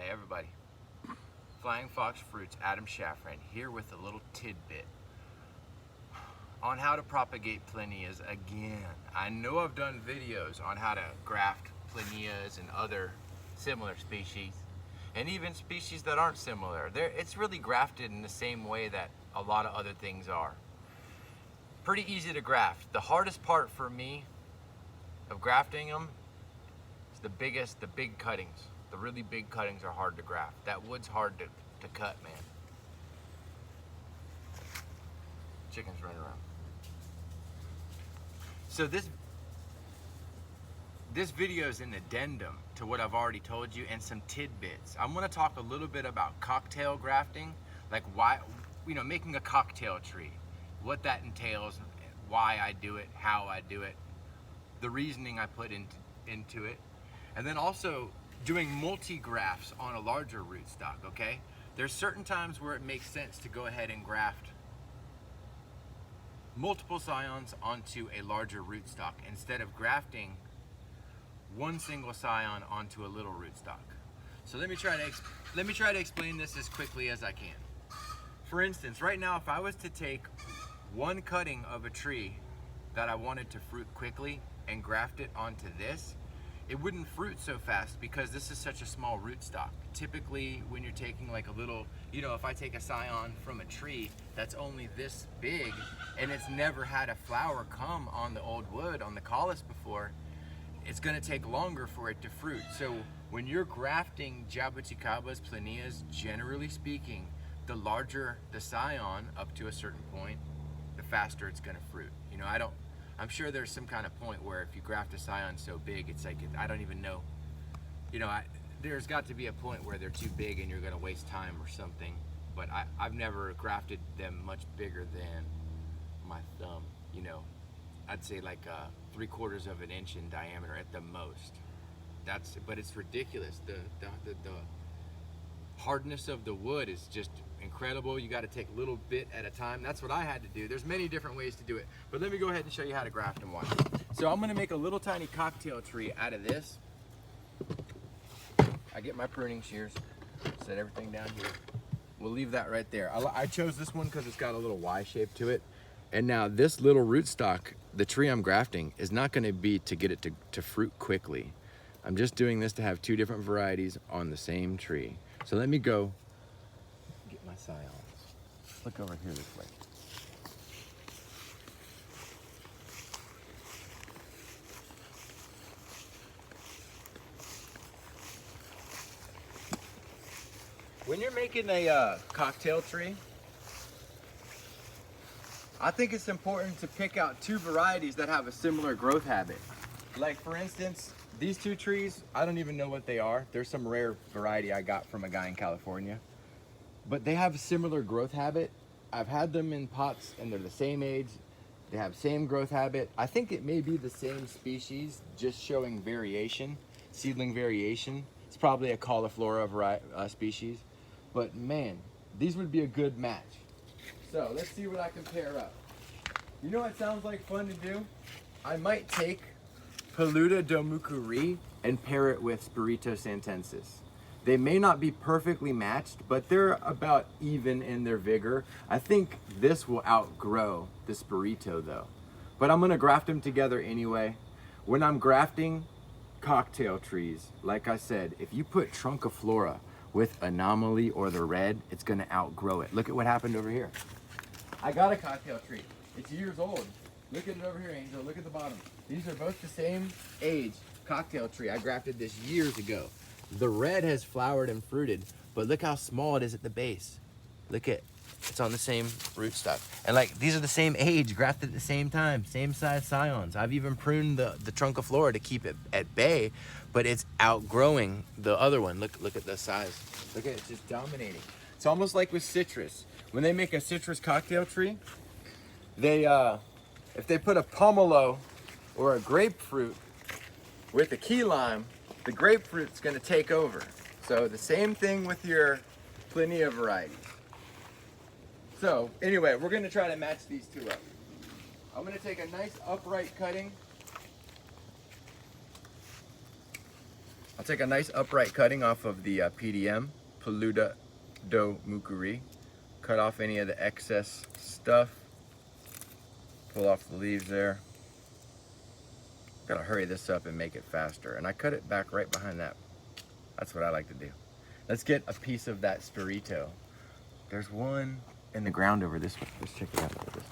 Hey everybody, Flying Fox Fruits, Adam Shafran here with a little tidbit on how to propagate Plinias again. I know I've done videos on how to graft Plinias and other similar species, and even species that aren't similar. It's really grafted in the same way that a lot of other things are. Pretty easy to graft. The hardest part for me of grafting them is the big cuttings. The really big cuttings are hard to graft. That wood's hard to cut, man. Chicken's running around. So this video is an addendum to what I've already told you and some tidbits. I'm gonna talk a little bit about cocktail grafting, like why, making a cocktail tree, what that entails, why I do it, how I do it, the reasoning I put into it, and then also doing multi-grafts on a larger rootstock, okay? There's certain times where it makes sense to go ahead and graft multiple scions onto a larger rootstock instead of grafting one single scion onto a little rootstock. So let me try to explain this as quickly as I can. For instance, right now, if I was to take one cutting of a tree that I wanted to fruit quickly and graft it onto this, it wouldn't fruit so fast because this is such a small rootstock. Typically, when you're taking like a little, if I take a scion from a tree that's only this big and it's never had a flower come on the old wood, on the callus before, it's gonna take longer for it to fruit. So when you're grafting Jaboticabas, Plinias, generally speaking, the larger the scion up to a certain point, the faster it's gonna fruit. I'm sure there's some kind of point where if you graft a scion so big, it's like, I don't even know. There's got to be a point where they're too big and you're gonna waste time or something. But I've never grafted them much bigger than my thumb. I'd say like 3/4 of an inch in diameter at the most. But it's ridiculous. The hardness of the wood is just incredible. You got to take a little bit at a time. That's what I had to do. There's many different ways to do it, but let me go ahead and show you how to graft and watch. So I'm going to make a little tiny cocktail tree out of this. I get my pruning shears, set everything down here. We'll leave that right there. I chose this one because it's got a little Y shape to it. And now this little rootstock, the tree I'm grafting, is not going to be to get it to fruit quickly. I'm just doing this to have two different varieties on the same tree. So let me go get my scions. Look over here this way. When you're making a cocktail tree, I think it's important to pick out two varieties that have a similar growth habit. Like for instance, these two trees, I don't even know what they are. There's some rare variety I got from a guy in California. But they have a similar growth habit. I've had them in pots and they're the same age. They have same growth habit. I think it may be the same species, just showing variation, seedling variation. It's probably a cauliflower species. But man, these would be a good match. So let's see what I can pair up. You know what sounds like fun to do? I might take Paluda domukuri and pair it with Spirito santensis. They may not be perfectly matched, but they're about even in their vigor. I think this will outgrow the Spirito though. But I'm gonna graft them together anyway. When I'm grafting cocktail trees, like I said, if you put Trunciflora with Anomaly or the red, it's gonna outgrow it. Look at what happened over here. I got a cocktail tree. It's years old. Look at it over here, Angel. Look at the bottom. These are both the same age cocktail tree. I grafted this years ago. The red has flowered and fruited, but look how small it is at the base. Look at, it's on the same rootstock. And like, these are the same age, grafted at the same time, same size scions. I've even pruned the Trunciflora to keep it at bay, but it's outgrowing the other one. Look at the size. Look at it, it's just dominating. It's almost like with citrus. When they make a citrus cocktail tree, if they put a pomelo or a grapefruit with a key lime, the grapefruit's gonna take over. So the same thing with your Plinia varieties. So anyway, we're gonna try to match these two up. I'm gonna take a nice upright cutting I'll take a nice upright cutting off of the PDM, Peluda do Mucuri. Cut off any of the excess stuff. Pull off the leaves there. Gotta hurry this up and make it faster. And I cut it back right behind that. That's what I like to do. Let's get a piece of that spirito. There's one in the ground over this way. Let's check it out over this way.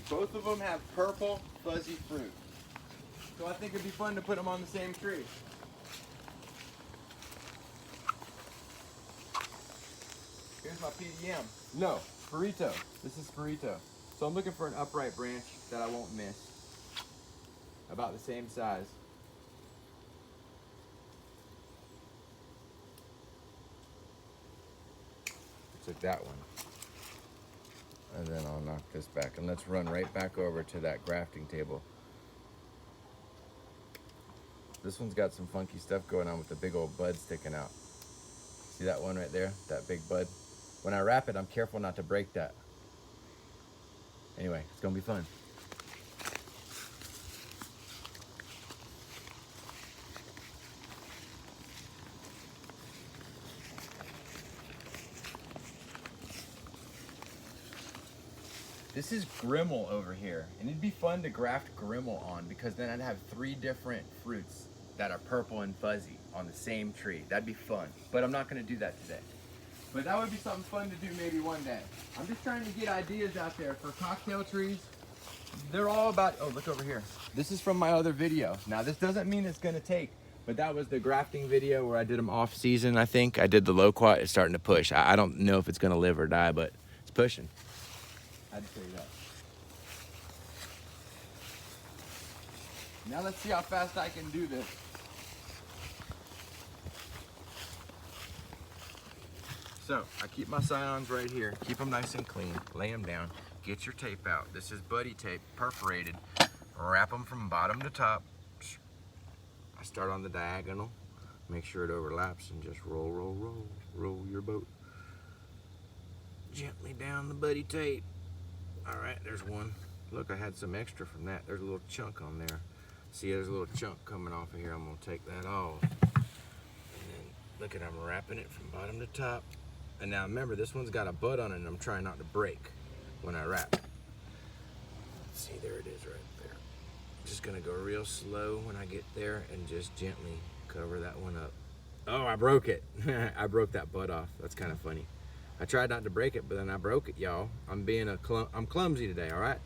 Both of them have purple, fuzzy fruit. So I think it'd be fun to put them on the same tree. Here's my PDM. No, Spirito. This is Spirito. So I'm looking for an upright branch that I won't miss. About the same size. Took that one. And then I'll knock this back. And let's run right back over to that grafting table. This one's got some funky stuff going on with the big old bud sticking out. See that one right there? That big bud? When I wrap it, I'm careful not to break that. Anyway, it's gonna be fun. This is Grimmel over here, and it'd be fun to graft Grimmel on because then I'd have 3 different fruits that are purple and fuzzy on the same tree. That'd be fun, but I'm not gonna do that today. But that would be something fun to do maybe one day. I'm just trying to get ideas out there for cocktail trees. They're all about, oh, look over here. This is from my other video. Now this doesn't mean it's gonna take, but that was the grafting video where I did them off season, I think. I did the loquat, it's starting to push. I don't know if it's gonna live or die, but it's pushing. I'd say that. Now let's see how fast I can do this. So I keep my scions right here, keep them nice and clean, lay them down, get your tape out. This is buddy tape, perforated. Wrap them from bottom to top. I start on the diagonal, make sure it overlaps, and just roll, roll, roll, roll your boat. Gently down the buddy tape. All right, there's one. Look, I had some extra from that. There's a little chunk on there. See, there's a little chunk coming off of here. I'm gonna take that off. And then, look at, I'm wrapping it from bottom to top. And now remember, this one's got a bud on it and I'm trying not to break when I wrap. See, there it is right there. Just gonna go real slow when I get there and just gently cover that one up. Oh, I broke it. I broke that bud off. That's kind of funny. I tried not to break it, but then I broke it, y'all. I'm clumsy today, all right?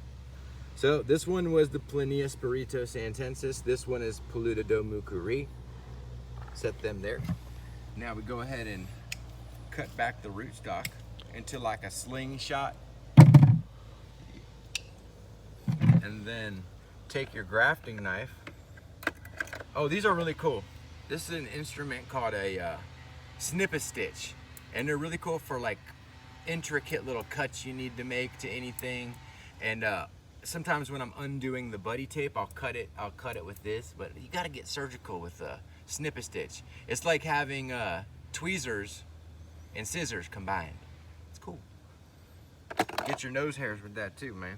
So this one was the Plinia Spirito Santensis. This one is Peluda do Mucuri. Set them there. Now we go ahead and cut back the rootstock into like a slingshot. And then take your grafting knife. Oh, these are really cool. This is an instrument called a snip-a-stitch. And they're really cool for like intricate little cuts you need to make to anything. And sometimes when I'm undoing the buddy tape, I'll cut it with this, but you gotta get surgical with a snip-a-stitch. It's like having tweezers and scissors combined. It's cool. Get your nose hairs with that too, man.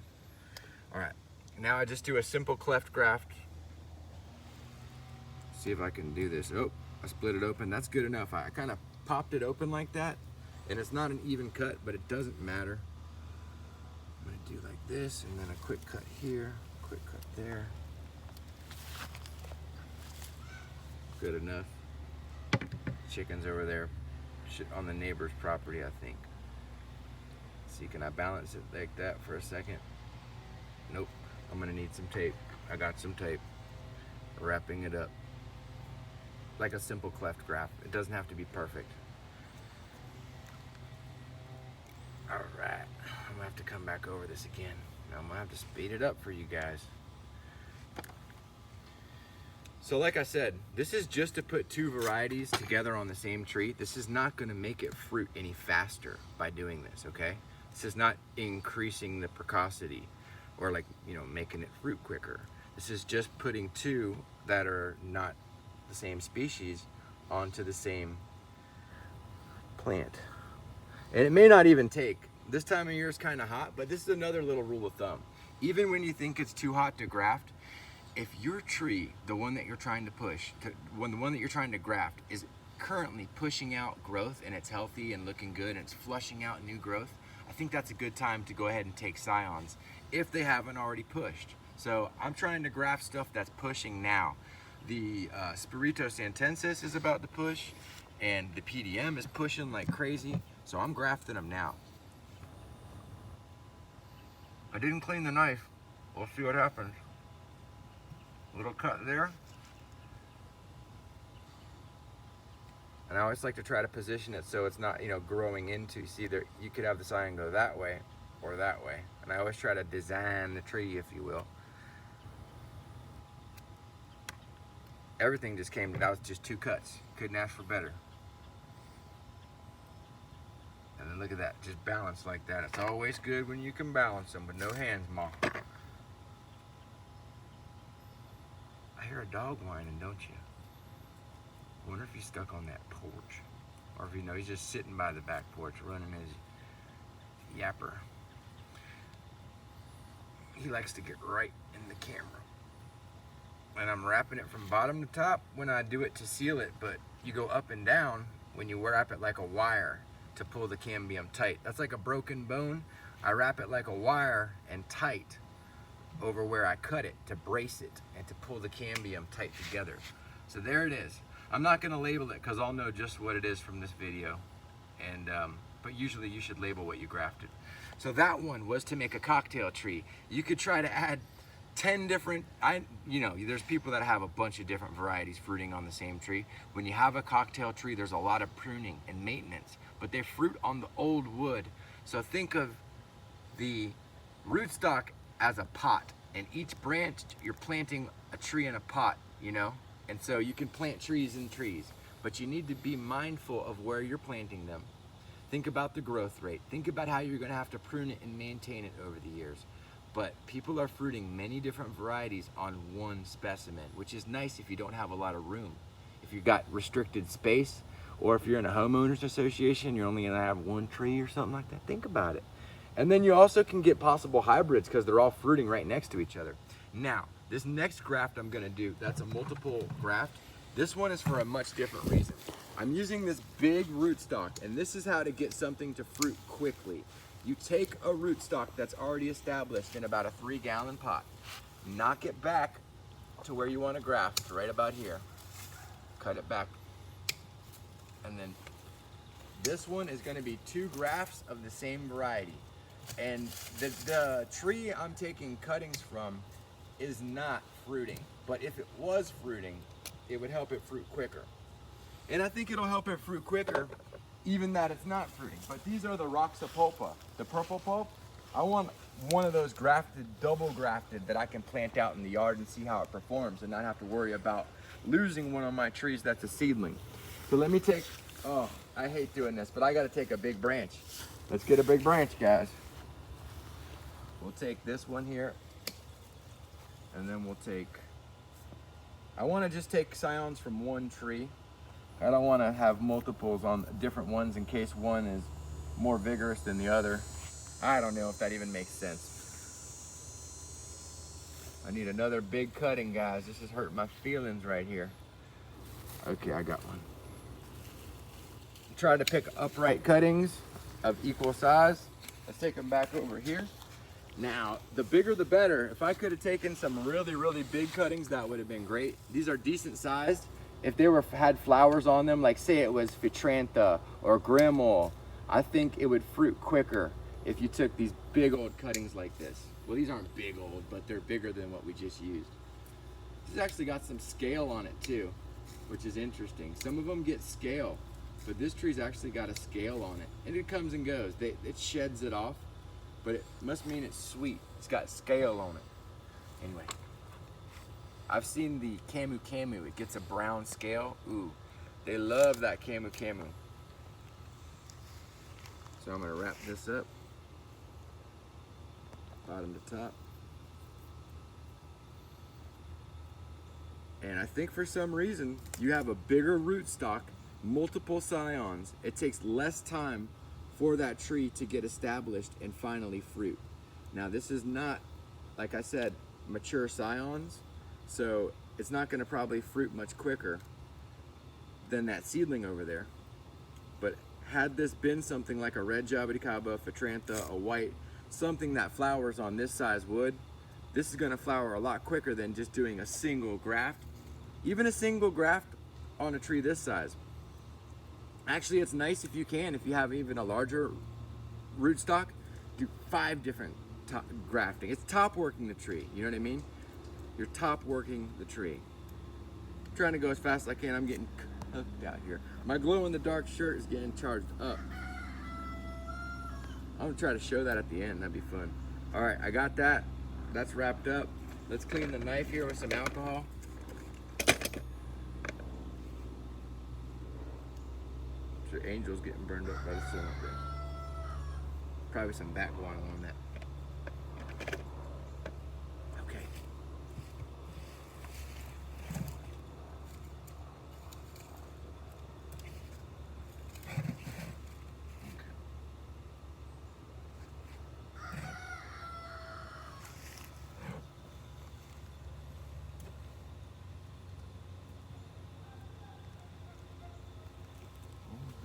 All right, now I just do a simple cleft graft. See if I can do this. Oh, I split it open. That's good enough. I kind of popped it open like that, and it's not an even cut, but it doesn't matter. I'm gonna do like this, and then a quick cut here, quick cut there. Good enough. Chicken's over there on the neighbor's property, I think. See, can I balance it like that for a second? Nope, I'm gonna need some tape. I got some tape. Wrapping it up. Like a simple cleft graft. It doesn't have to be perfect. All right, I'm gonna have to come back over this again. Now I'm gonna have to speed it up for you guys. So like I said, this is just to put 2 varieties together on the same tree. This is not gonna make it fruit any faster by doing this, okay? This is not increasing the precocity or like, you know, making it fruit quicker. This is just putting 2 that are not the same species onto the same plant. And it may not even take This time of year is kind of hot, but this is another little rule of thumb. Even when you think it's too hot to graft, if your tree, the one that you're trying to push, the one that you're trying to graft is currently pushing out growth and it's healthy and looking good and it's flushing out new growth, I think that's a good time to go ahead and take scions if they haven't already pushed. So I'm trying to graft stuff that's pushing now. The Spirito Santensis is about to push and the PDM is pushing like crazy, so I'm grafting them now. I didn't clean the knife. We'll see what happens. Little cut there. And I always like to try to position it so it's not, you know, growing into, see there, you could have the scion go that way or that way. And I always try to design the tree, if you will. Everything just came, that was just 2 cuts. Couldn't ask for better. And then look at that, just balance like that. It's always good when you can balance them with no hands, Ma. I hear a dog whining, don't you? I wonder if he's stuck on that porch. Or if you know, he's just sitting by the back porch running his yapper. He likes to get right in the camera. And I'm wrapping it from bottom to top when I do it to seal it, but you go up and down when you wrap it like a wire to pull the cambium tight. That's like a broken bone. I wrap it like a wire and tight over where I cut it to brace it and to pull the cambium tight together. So there it is. I'm not gonna label it because I'll know just what it is from this video. And but usually you should label what you grafted. So that one was to make a cocktail tree. You could try to add 10 different, you know, there's people that have a bunch of different varieties fruiting on the same tree. When you have a cocktail tree, there's a lot of pruning and maintenance, but they fruit on the old wood. So think of the rootstock as a pot, and each branch you're planting a tree in a pot, you know? And so you can plant trees in trees, but you need to be mindful of where you're planting them. Think about the growth rate. Think about how you're gonna have to prune it and maintain it over the years. But people are fruiting many different varieties on one specimen, which is nice if you don't have a lot of room. If you've got restricted space, or if you're in a homeowners association, you're only gonna have 1 tree or something like that. Think about it. And then you also can get possible hybrids because they're all fruiting right next to each other. Now, this next graft I'm gonna do, that's a multiple graft. This one is for a much different reason. I'm using this big rootstock, and this is how to get something to fruit quickly. You take a rootstock that's already established in about a 3-gallon pot, knock it back to where you want to graft, right about here. Cut it back. And then this one is going to be 2 grafts of the same variety. And the tree I'm taking cuttings from is not fruiting, but if it was fruiting, it would help it fruit quicker. And I think it'll help it fruit quicker even that it's not fruiting. But these are the Roxapulpa, the purple pulp. I want one of those grafted, double grafted, that I can plant out in the yard and see how it performs and not have to worry about losing one of my trees that's a seedling. So let me take, oh, I hate doing this, but I gotta take a big branch. Let's get a big branch, guys. We'll take this one here, and then we'll take, I wanna just take scions from one tree. I don't want to have multiples on different ones in case one is more vigorous than the other. I don't know if that even makes sense. I need another big cutting, guys. This is hurting my feelings right here. Okay, I got one. Try to pick upright cuttings of equal size. Let's take them back over here. Now, the bigger the better. If I could have taken some really, really big cuttings, that would have been great. These are decent sized. If they had flowers on them, like say it was Phitrantha or Grimmel, I think it would fruit quicker if you took these big old cuttings like this. Well, these aren't big old, but they're bigger than what we just used. This has actually got some scale on it too, which is interesting. Some of them get scale, but this tree's actually got a scale on it. And it comes and goes. It sheds it off, but it must mean it's sweet. It's got scale on it. Anyway. I've seen the Camu Camu. It gets a brown scale. Ooh, they love that Camu Camu. So I'm gonna wrap this up, bottom to top. And I think for some reason, you have a bigger rootstock, multiple scions. It takes less time for that tree to get established and finally fruit. Now this is not, like I said, mature scions, so it's not going to probably fruit much quicker than that seedling over there. But had this been something like a red Jaboticaba, Phatrantha, a white, something that flowers on this size wood, this is going to flower a lot quicker than just doing a single graft. Even a single graft on a tree this size. Actually, it's nice if you have even a larger rootstock, do 5 different grafting. It's top working the tree, you know what I mean? You're top working the tree. I'm trying to go as fast as I can. I'm getting cooked out here. My glow in the dark shirt is getting charged up. I'm gonna try to show that at the end, that'd be fun. All right, I got that. That's wrapped up. Let's clean the knife here with some alcohol. I'm sure Angel's getting burned up by the sun up there. Probably some back guano on that. Okay.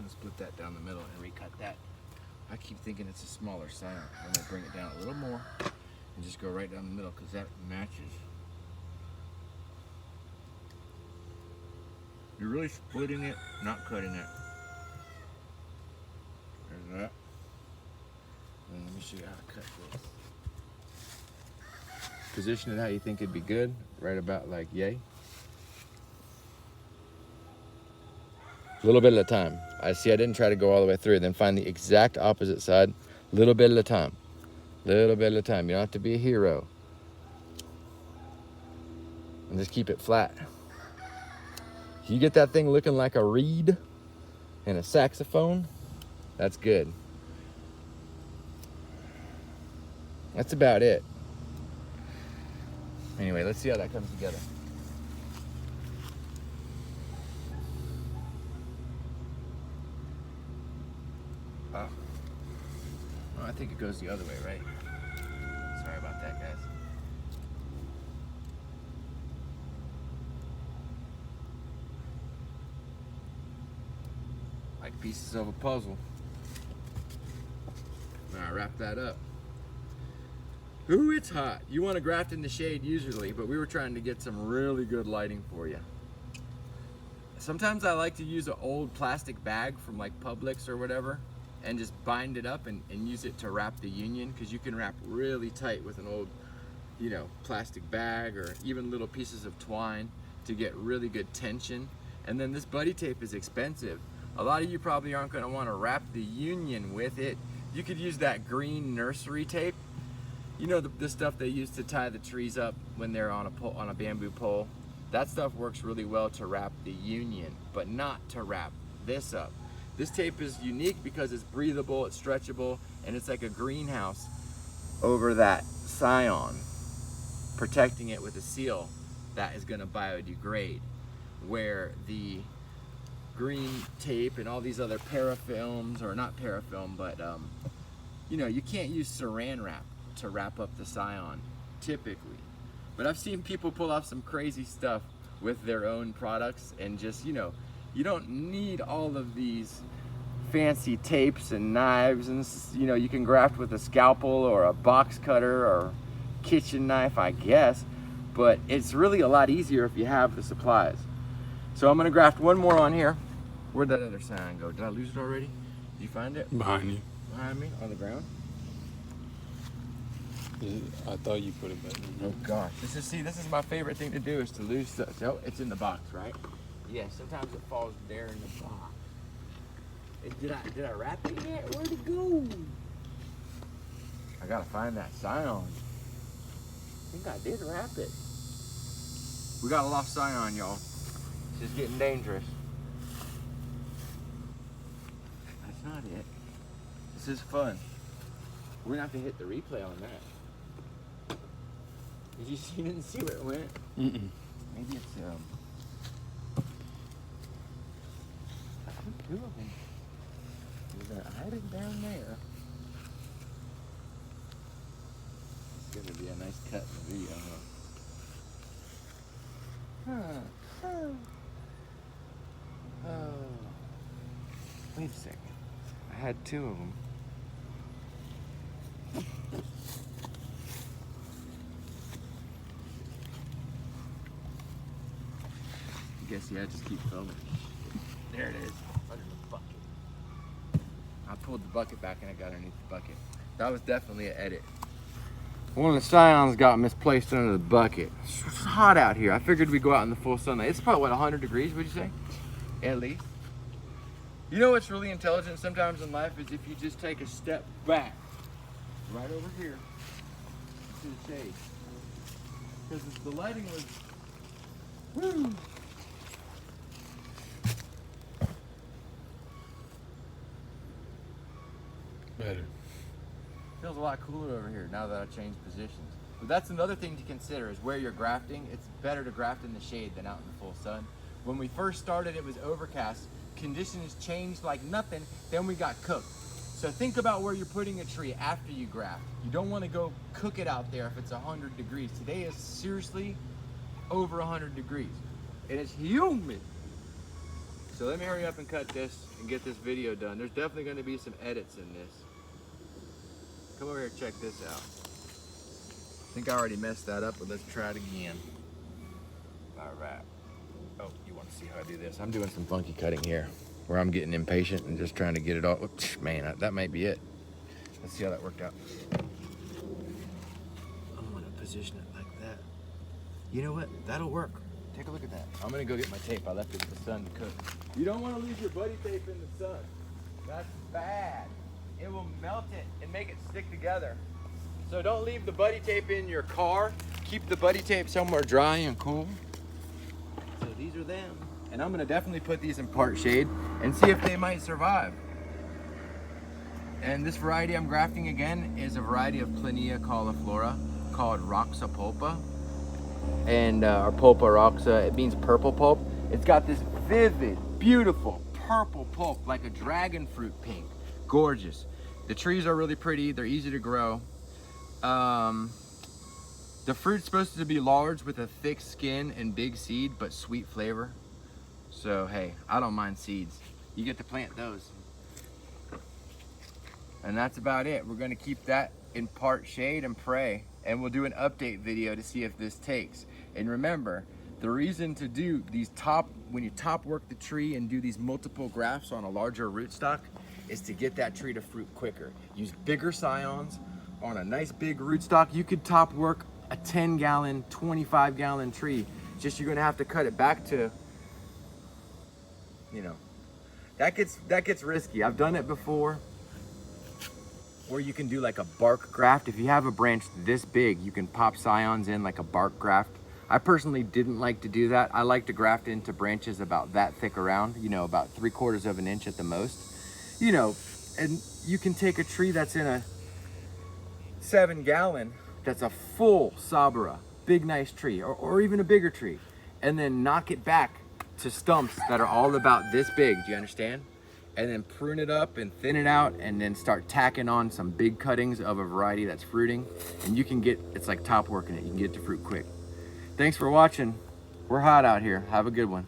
Split that down the middle and recut that. I keep thinking it's a smaller scion. I'm gonna bring it down a little more and just go right down the middle because that matches. You're really splitting it, not cutting it. There's that. And let me show you how to cut this. Position it how you think it'd be good, right about like yay. A little bit at a time. I didn't try to go all the way through, then find the exact opposite side, little bit at a time. Little bit at a time. You don't have to be a hero. And just keep it flat. You get that thing looking like a reed and a saxophone, that's good. That's about it. Anyway, let's see how that comes together. Oh, I think it goes the other way, right? Sorry about that, guys. Like pieces of a puzzle. All right, wrap that up. Ooh, it's hot. You want to graft in the shade usually, but we were trying to get some really good lighting for you. Sometimes I like to use an old plastic bag from like Publix or whatever and just bind it up and use it to wrap the union, because you can wrap really tight with an old, plastic bag or even little pieces of twine to get really good tension. And then this buddy tape is expensive. A lot of you probably aren't going to want to wrap the union with it. You could use that green nursery tape. You know, the stuff they use to tie the trees up when they're on a bamboo pole. That stuff works really well to wrap the union, but not to wrap this up. This tape is unique because it's breathable, it's stretchable, and it's like a greenhouse over that scion, protecting it with a seal that is going to biodegrade, where the green tape and all these other parafilms, or not parafilm, but you can't use saran wrap to wrap up the scion typically. But I've seen people pull off some crazy stuff with their own products, and just, you don't need all of these fancy tapes and knives, and you can graft with a scalpel or a box cutter or kitchen knife, I guess, but it's really a lot easier if you have the supplies. So I'm gonna graft one more on here. Where'd that other sign go? Did I lose it already? Did you find it? Behind you. Behind me? On the ground? I thought you put it back. Oh gosh, this is my favorite thing to do, is to lose stuff. So it's in the box, right? Yeah, sometimes it falls there in the box. Did I wrap it yet? Where'd it go? I gotta find that scion. I think I did wrap it. We got a lost scion, y'all. This is getting dangerous. That's not it. This is fun. We're gonna have to hit the replay on that. You didn't see where it went? Mm-mm. Maybe it's I think 2 of them. I had it down there. It's gonna be a nice cut in the video, huh? Oh. Wait a second. I had two of them. I guess yeah, just keep filming. There it is, under the bucket. I pulled the bucket back and I got underneath the bucket. That was definitely an edit. One of the scions got misplaced under the bucket. It's hot out here. I figured we'd go out in the full sunlight. It's about, what, 100 degrees, would you say? At least. You know what's really intelligent sometimes in life is if you just take a step back, right over here, to the shade. Because the lighting was, woo! Better. Feels a lot cooler over here now that I've changed positions. But that's another thing to consider is where you're grafting. It's better to graft in the shade than out in the full sun. When we first started, it was overcast. Conditions changed like nothing, then we got cooked. So think about where you're putting a tree after you graft. You don't want to go cook it out there if it's 100 degrees. Today is seriously over 100 degrees. And it's humid. So let me hurry up and cut this and get this video done. There's definitely going to be some edits in this. Come over here and check this out. I think I already messed that up, but let's try it again. All right. Oh, you want to see how I do this? I'm doing some funky cutting here, where I'm getting impatient and just trying to get it all. Oops, man, that might be it. Let's see how that worked out. I'm gonna position it like that. You know what? That'll work. Take a look at that. I'm gonna go get my tape. I left it in the sun to cook. You don't want to leave your buddy tape in the sun. That's bad. It will melt it and make it stick together. So don't leave the buddy tape in your car. Keep the buddy tape somewhere dry and cool. So these are them. And I'm gonna definitely put these in part shade and see if they might survive. And this variety I'm grafting again is a variety of Plinia cauliflora called Roxa pulpa. And or pulpa roxa, it means purple pulp. It's got this vivid, beautiful purple pulp like a dragon fruit pink. Gorgeous. The trees are really pretty, they're easy to grow. The fruit's supposed to be large with a thick skin and big seed, but sweet flavor. So hey, I don't mind seeds. You get to plant those. And that's about it. We're gonna keep that in part shade and pray. And we'll do an update video to see if this takes. And remember, the reason to do these when you top work the tree and do these multiple grafts on a larger rootstock is to get that tree to fruit quicker. Use bigger scions on a nice big rootstock. You could top work a 10-gallon, 25-gallon tree. Just you're gonna have to cut it back to, you know, that gets risky. I've done it before. Or you can do like a bark graft. If you have a branch this big, you can pop scions in like a bark graft. I personally didn't like to do that. I like to graft into branches about that thick around, you know, about 3/4 of an inch at the most. You know, and you can take a tree that's in a 7-gallon, that's a full Sabara, big nice tree, or even a bigger tree, and then knock it back to stumps that are all about this big, do you understand? And then prune it up and thin it out and then start tacking on some big cuttings of a variety that's fruiting. And you can get, it's like top working it, you can get to fruit quick. Thanks for watching. We're hot out here. Have a good one.